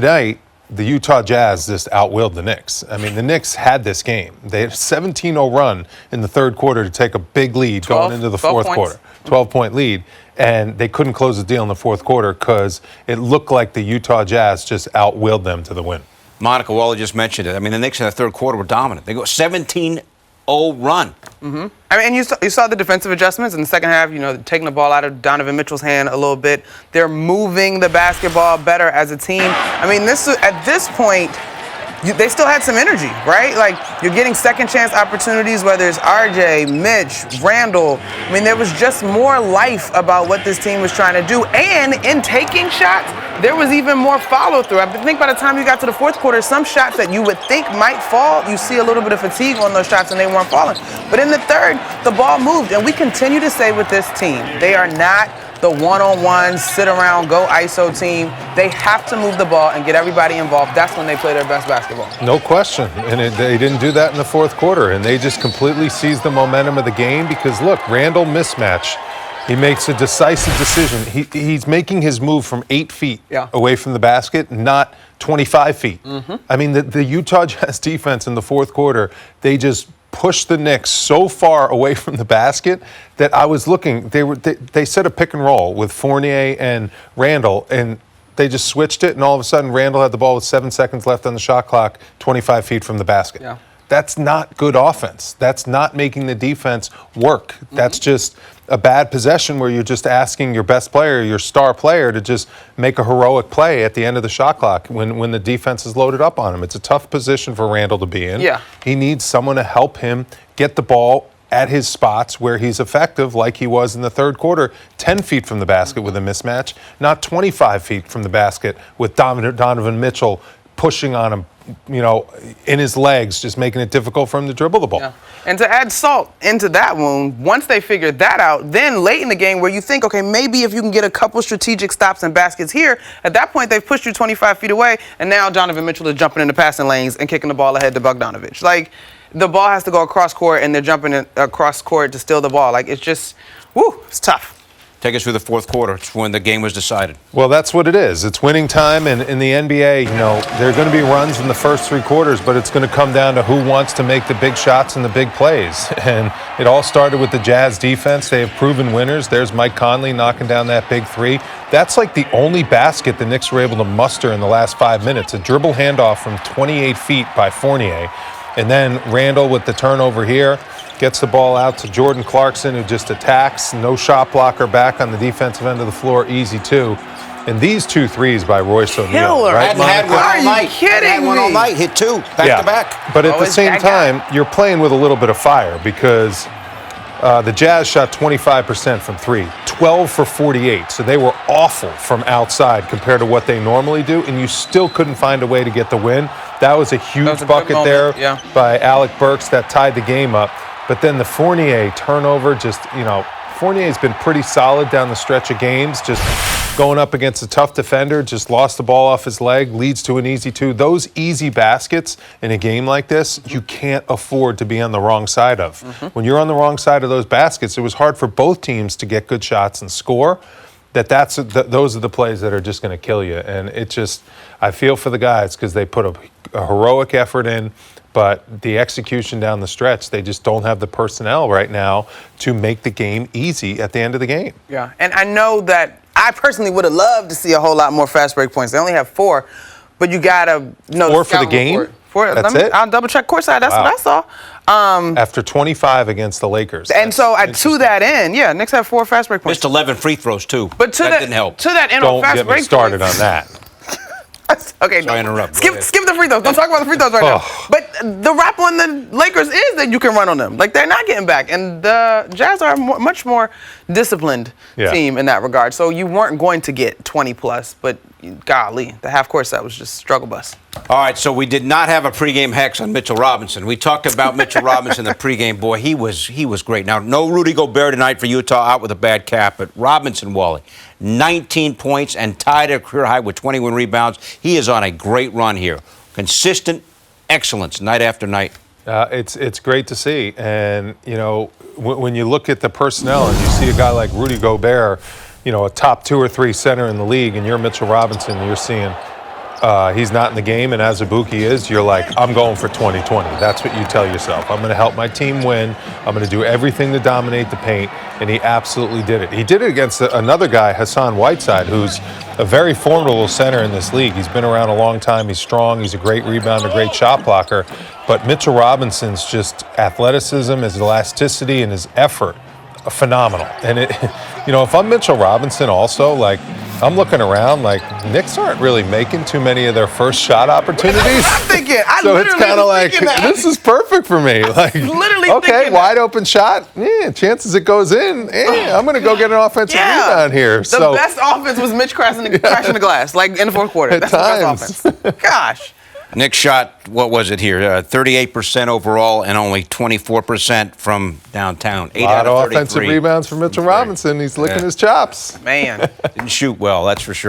tonight, the Utah Jazz just outwilled the Knicks. I mean, the Knicks had this game. They had a 17-0 run in the third quarter to take a big lead going into the fourth quarter. 12-point lead. And they couldn't close the deal in the fourth quarter because it looked like the Utah Jazz just outwilled them to the win. Monica Waller just mentioned it. I mean, the Knicks in the third quarter were dominant. They go 17-0 run. Mm-hmm. I mean, you saw the defensive adjustments in the second half, taking the ball out of Donovan Mitchell's hand a little bit. They're moving the basketball better as a team. I mean, at this point, they still had some energy, right? Like, you're getting second chance opportunities, whether it's RJ, Mitch, Randle. I mean, there was just more life about what this team was trying to do. And in taking shots, there was even more follow-through. I think by the time you got to the fourth quarter, some shots that you would think might fall, you see a little bit of fatigue on those shots and they weren't falling. But in the third, the ball moved. And we continue to say with this team, they are not the one-on-one, sit-around, go ISO team. They have to move the ball and get everybody involved. That's when they play their best basketball. No question. And they didn't do that in the fourth quarter. And they just completely seized the momentum of the game because, look, Randle mismatch. He makes a decisive decision. He's making his move from 8 feet away from the basket, not 25 feet. Mm-hmm. I mean, the Utah Jazz defense in the fourth quarter, they just pushed the Knicks so far away from the basket that I was looking. They set a pick and roll with Fournier and Randle, and they just switched it, and all of a sudden Randle had the ball with 7 seconds left on the shot clock, 25 feet from the basket. Yeah. That's not good offense. That's not making the defense work. Mm-hmm. That's just a bad possession where you're just asking your best player, your star player, to just make a heroic play at the end of the shot clock when the defense is loaded up on him. It's a tough position for Randle to be in. Yeah. He needs someone to help him get the ball at his spots where he's effective, like he was in the third quarter, 10 feet from the basket with a mismatch, not 25 feet from the basket with Donovan Mitchell pushing on him, in his legs, just making it difficult for him to dribble the ball. Yeah. And to add salt into that wound, once they figured that out, then late in the game where you think, okay, maybe if you can get a couple strategic stops and baskets here, at that point they've pushed you 25 feet away, and now Donovan Mitchell is jumping into passing lanes and kicking the ball ahead to Bogdanovich. Like, the ball has to go across court, and they're jumping across court to steal the ball. Like, it's just, it's tough. Take us through the fourth quarter. It's when the game was decided. Well, that's what it is. It's winning time, and in the NBA, there are going to be runs in the first three quarters, but it's going to come down to who wants to make the big shots and the big plays. And it all started with the Jazz defense. They have proven winners. There's Mike Conley knocking down that big three. That's like the only basket the Knicks were able to muster in the last 5 minutes. A dribble handoff from 28 feet by Fournier. And then Randle with the turnover here. Gets the ball out to Jordan Clarkson, who just attacks. No shot blocker back on the defensive end of the floor. Easy, too. And these 2 threes by Royce O'Neal. Right? Had one all night. Had one all night. Hit 2 back to back. But at the same time, you're playing with a little bit of fire because the Jazz shot 25% from 3, 12 for 48. So they were awful from outside compared to what they normally do, and you still couldn't find a way to get the win. That was a huge bucket there by Alec Burks that tied the game up. But then the Fournier turnover, Fournier's been pretty solid down the stretch of games, just going up against a tough defender, just lost the ball off his leg, leads to an easy 2. Those easy baskets in a game like this, you can't afford to be on the wrong side of. Mm-hmm. When you're on the wrong side of those baskets, it was hard for both teams to get good shots and score. Those are the plays that are just going to kill you. And I feel for the guys because they put a heroic effort in. But the execution down the stretch, they just don't have the personnel right now to make the game easy at the end of the game. Yeah, and I know that I personally would have loved to see a whole lot more fast break points. They only have 4, but you got to know 4 for the game? 4. That's it? I'll double-check courtside. That's what I saw. After 25 against the Lakers. And so to that end, Knicks have 4 fast break points. Missed 11 free throws, too. But that didn't help. To that end on fast break points. Don't get me started on that. Okay, Sorry, interrupt. Skip the free throws. Don't talk about the free throws right now. But the rap on the Lakers is that you can run on them. Like, they're not getting back. And the Jazz are a much more disciplined team in that regard. So you weren't going to get 20-plus, but golly, the half-court set was just struggle bus. All right, so we did not have a pregame hex on Mitchell Robinson. We talked about Mitchell Robinson, the pregame. Boy, he was great. Now, no Rudy Gobert tonight for Utah, out with a bad cap, but Robinson, Wally, 19 points and tied a career high with 21 rebounds. He is on a great run here. Consistent excellence night after night. It's great to see. And, when you look at the personnel and you see a guy like Rudy Gobert, a top 2 or 3 center in the league, and you're Mitchell Robinson, you're seeing he's not in the game, and Azubuike is, you're like, I'm going for 2020. That's what you tell yourself. I'm going to help my team win. I'm going to do everything to dominate the paint, and he absolutely did it. He did it against another guy, Hassan Whiteside, who's a very formidable center in this league. He's been around a long time. He's strong. He's a great rebounder, great shot blocker. But Mitchell Robinson's just athleticism, his elasticity, and his effort, phenomenal. And if I'm Mitchell Robinson also, like, I'm looking around like Knicks aren't really making too many of their first shot opportunities. I'm thinking. So it's kind of like, this is perfect for me. Like, literally okay, wide open shot. Yeah, chances it goes in. I'm going to go get an offensive rebound here. The best offense was Mitch crashing the glass, like in the fourth quarter. That's the best offense. Gosh. Knicks shot, what was it here? 38% overall and only 24% from downtown. 8 out of 33. Offensive rebounds for Mitchell Robinson. He's licking his chops. Man. Didn't shoot well, that's for sure.